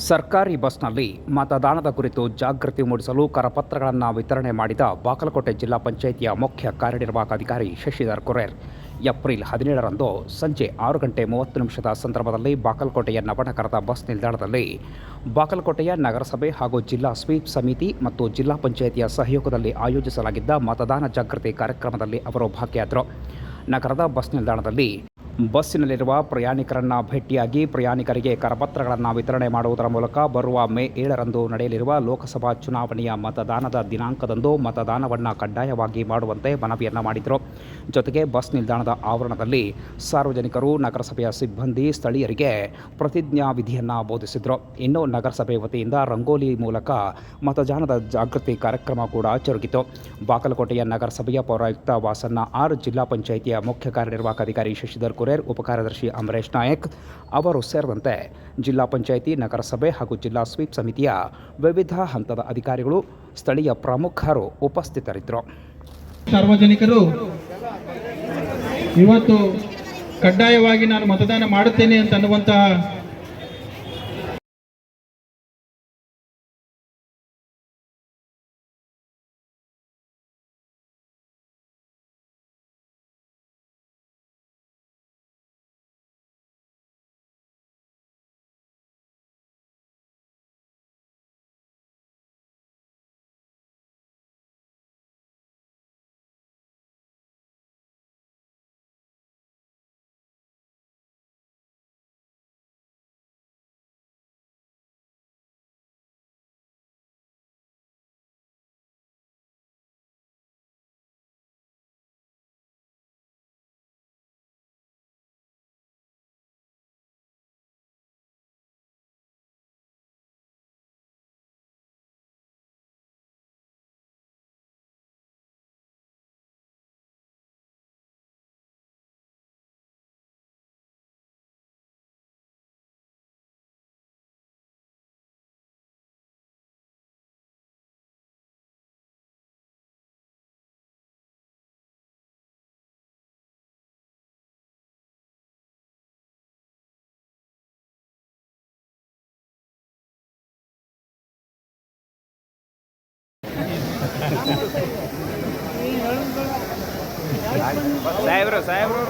ಸರ್ಕಾರಿ ಬಸ್ನಲ್ಲಿ ಮತದಾನದ ಕುರಿತು ಜಾಗೃತಿ ಮೂಡಿಸಲು ಕರಪತ್ರಗಳನ್ನು ವಿತರಣೆ ಮಾಡಿದ ಬಾಗಲಕೋಟೆ ಜಿಲ್ಲಾ ಪಂಚಾಯಿತಿಯ ಮುಖ್ಯ ಕಾರ್ಯನಿರ್ವಾಹಕ ಅಧಿಕಾರಿ ಶಶಿಧರ್ ಕೊರೇರ್ ಏಪ್ರಿಲ್ 17ರಂದು ಸಂಜೆ 6:30 ಸಂದರ್ಭದಲ್ಲಿ ಬಾಗಲಕೋಟೆಯ ನವನಗರದ ಬಸ್ ನಿಲ್ದಾಣದಲ್ಲಿ ಬಾಗಲಕೋಟೆಯ ನಗರಸಭೆ ಹಾಗೂ ಜಿಲ್ಲಾ ಸ್ವೀಪ್ ಸಮಿತಿ ಮತ್ತು ಜಿಲ್ಲಾ ಪಂಚಾಯಿತಿಯ ಸಹಯೋಗದಲ್ಲಿ ಆಯೋಜಿಸಲಾಗಿದ್ದ ಮತದಾನ ಜಾಗೃತಿ ಕಾರ್ಯಕ್ರಮದಲ್ಲಿ ಅವರು ಭಾಗಿಯಾದರು. ನಗರದ ಬಸ್ ನಿಲ್ದಾಣದಲ್ಲಿ ಬಸ್ಸಿನಲ್ಲಿರುವ ಪ್ರಯಾಣಿಕರನ್ನು ಭೇಟಿಯಾಗಿ ಪ್ರಯಾಣಿಕರಿಗೆ ಕರಪತ್ರಗಳನ್ನು ವಿತರಣೆ ಮಾಡುವುದರ ಮೂಲಕ ಬರುವ ಮೇ 7ರಂದು ನಡೆಯಲಿರುವ ಲೋಕಸಭಾ ಚುನಾವಣೆಯ ಮತದಾನದ ದಿನಾಂಕದಂದು ಮತದಾನವನ್ನು ಕಡ್ಡಾಯವಾಗಿ ಮಾಡುವಂತೆ ಮನವಿಯನ್ನು ಮಾಡಿದರು. ಜೊತೆಗೆ ಬಸ್ ನಿಲ್ದಾಣದ ಆವರಣದಲ್ಲಿ ಸಾರ್ವಜನಿಕರು, ನಗರಸಭೆಯ ಸಿಬ್ಬಂದಿ, ಸ್ಥಳೀಯರಿಗೆ ಪ್ರತಿಜ್ಞಾ ವಿಧಿಯನ್ನು ಬೋಧಿಸಿದರು. ಇನ್ನು ನಗರಸಭೆ ವತಿಯಿಂದ ರಂಗೋಲಿ ಮೂಲಕ ಮತದಾನದ ಜಾಗೃತಿ ಕಾರ್ಯಕ್ರಮ ಕೂಡ ಜರುಗಿತು. ಬಾಗಲಕೋಟೆಯ ನಗರಸಭೆಯ ಪೌರಾಯುಕ್ತ ವಾಸಣ್ಣ ಆರ್, ಜಿಲ್ಲಾ ಪಂಚಾಯಿತಿಯ ಮುಖ್ಯ ಕಾರ್ಯನಿರ್ವಾಹಕ ಅಧಿಕಾರಿ ಶಶಿಧರ್ ಕೊರೇರ್, ಉಪಕಾರ್ಯದರ್ಶಿ ಅಮರೇಶ್ ನಾಯಕ್ ಅವರು ಸೇರಿದಂತೆ ಜಿಲ್ಲಾ ಪಂಚಾಯಿತಿ, ನಗರಸಭೆ ಹಾಗೂ ಜಿಲ್ಲಾ ಸ್ವೀಪ್ ಸಮಿತಿಯ ವಿವಿಧ ಹಂತದ ಅಧಿಕಾರಿಗಳು, ಸ್ಥಳೀಯ ಪ್ರಮುಖರು ಉಪಸ್ಥಿತರಿದ್ದರು. ಸಾರ್ವಜನಿಕರು ಇವತ್ತು ಕಡ್ಡಾಯವಾಗಿ ನಾನು ಮತದಾನ ಮಾಡುತ್ತೇನೆ ಅಂತ ಅನ್ನುವಂತಹ ಸಾಹೇಬ್ರು